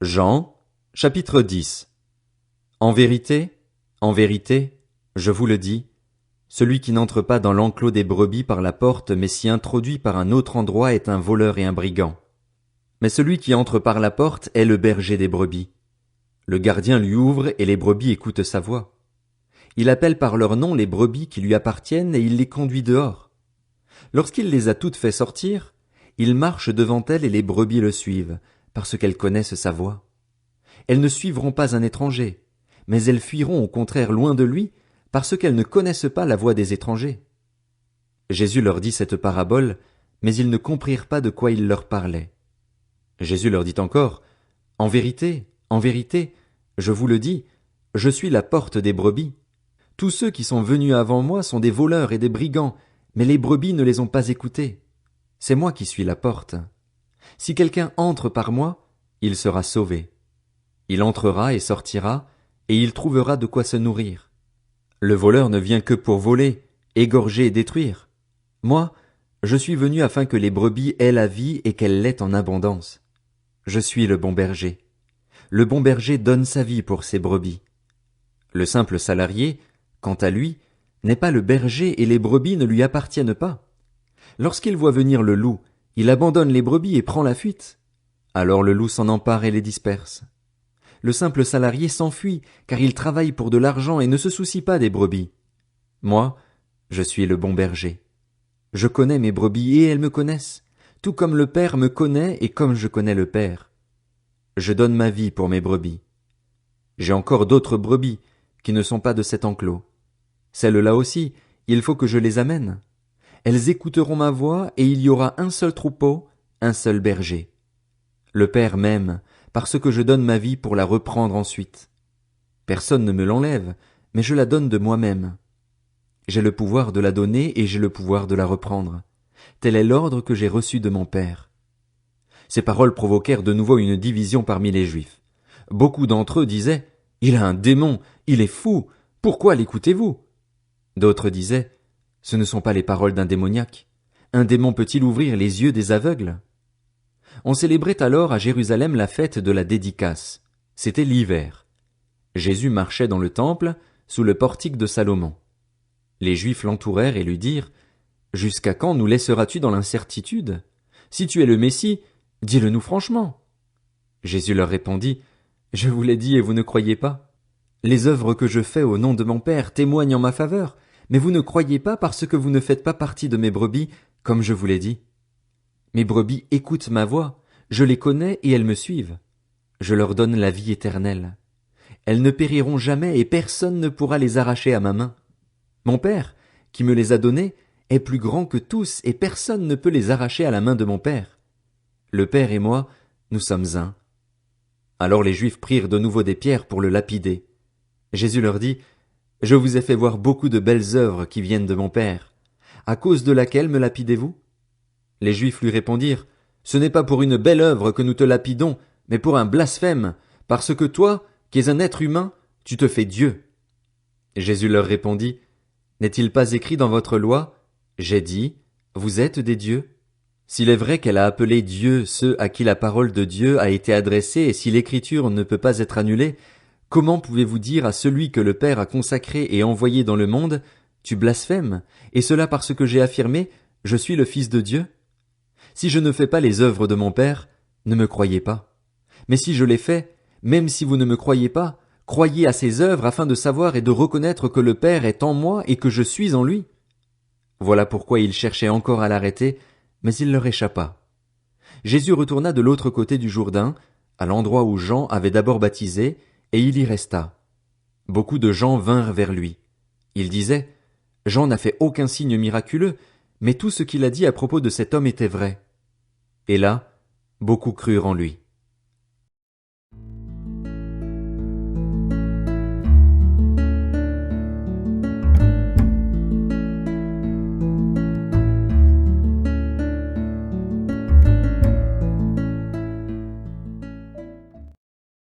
Jean, chapitre 10. En vérité, je vous le dis, celui qui n'entre pas dans l'enclos des brebis par la porte mais s'y introduit par un autre endroit est un voleur et un brigand. Mais celui qui entre par la porte est le berger des brebis. Le gardien lui ouvre et les brebis écoutent sa voix. Il appelle par leur nom les brebis qui lui appartiennent et il les conduit dehors. Lorsqu'il les a toutes fait sortir, il marche devant elles et les brebis le suivent, parce qu'elles connaissent sa voix. Elles ne suivront pas un étranger, mais elles fuiront au contraire loin de lui, parce qu'elles ne connaissent pas la voix des étrangers. Jésus leur dit cette parabole, mais ils ne comprirent pas de quoi il leur parlait. Jésus leur dit encore, en vérité, je vous le dis, je suis la porte des brebis. Tous ceux qui sont venus avant moi sont des voleurs et des brigands, mais les brebis ne les ont pas écoutés. C'est moi qui suis la porte. Si quelqu'un entre par moi, il sera sauvé. Il entrera et sortira, et il trouvera de quoi se nourrir. Le voleur ne vient que pour voler, égorger et détruire. Moi, je suis venu afin que les brebis aient la vie et qu'elles l'aient en abondance. Je suis le bon berger. Le bon berger donne sa vie pour ses brebis. Le simple salarié, quant à lui, n'est pas le berger et les brebis ne lui appartiennent pas. Lorsqu'il voit venir le loup, il abandonne les brebis et prend la fuite. Alors le loup s'en empare et les disperse. Le simple salarié s'enfuit, car il travaille pour de l'argent et ne se soucie pas des brebis. Moi, je suis le bon berger. Je connais mes brebis et elles me connaissent, tout comme le Père me connaît et comme je connais le Père. Je donne ma vie pour mes brebis. J'ai encore d'autres brebis qui ne sont pas de cet enclos. Celles-là aussi, il faut que je les amène. Elles écouteront ma voix et il y aura un seul troupeau, un seul berger. Le Père m'aime, parce que je donne ma vie pour la reprendre ensuite. Personne ne me l'enlève, mais je la donne de moi-même. J'ai le pouvoir de la donner et j'ai le pouvoir de la reprendre. Tel est l'ordre que j'ai reçu de mon Père. Ces paroles provoquèrent de nouveau une division parmi les Juifs. Beaucoup d'entre eux disaient « Il a un démon, il est fou, pourquoi l'écoutez-vous » D'autres disaient « Ce ne sont pas les paroles d'un démoniaque. Un démon peut-il ouvrir les yeux des aveugles ?» On célébrait alors à Jérusalem la fête de la dédicace. C'était l'hiver. Jésus marchait dans le temple, sous le portique de Salomon. Les Juifs l'entourèrent et lui dirent « Jusqu'à quand nous laisseras-tu dans l'incertitude? Si tu es le Messie, dis-le-nous franchement. » Jésus leur répondit « Je vous l'ai dit et vous ne croyez pas. Les œuvres que je fais au nom de mon Père témoignent en ma faveur, mais vous ne croyez pas parce que vous ne faites pas partie de mes brebis, comme je vous l'ai dit. Mes brebis écoutent ma voix, je les connais et elles me suivent. Je leur donne la vie éternelle. Elles ne périront jamais et personne ne pourra les arracher à ma main. Mon Père, qui me les a donnés, est plus grand que tous et personne ne peut les arracher à la main de mon Père. Le Père et moi, nous sommes un. » Alors les Juifs prirent de nouveau des pierres pour le lapider. Jésus leur dit « Je vous ai fait voir beaucoup de belles œuvres qui viennent de mon Père. À cause de laquelle me lapidez-vous » Les Juifs lui répondirent « Ce n'est pas pour une belle œuvre que nous te lapidons, mais pour un blasphème, parce que toi, qui es un être humain, tu te fais Dieu. » Jésus leur répondit « N'est-il pas écrit dans votre loi, j'ai dit, vous êtes des dieux? S'il est vrai qu'elle a appelé Dieu ceux à qui la parole de Dieu a été adressée et si l'écriture ne peut pas être annulée, comment pouvez-vous dire à celui que le Père a consacré et envoyé dans le monde, tu blasphèmes, et cela parce que j'ai affirmé, je suis le Fils de Dieu? Si je ne fais pas les œuvres de mon Père, ne me croyez pas. Mais si je les fais, même si vous ne me croyez pas, croyez à ces œuvres afin de savoir et de reconnaître que le Père est en moi et que je suis en lui. Voilà pourquoi ils cherchaient encore à l'arrêter, mais il leur échappa. Jésus retourna de l'autre côté du Jourdain, à l'endroit où Jean avait d'abord baptisé, et il y resta. Beaucoup de gens vinrent vers lui. Ils disaient, Jean n'a fait aucun signe miraculeux, mais tout ce qu'il a dit à propos de cet homme était vrai. Et là, beaucoup crurent en lui.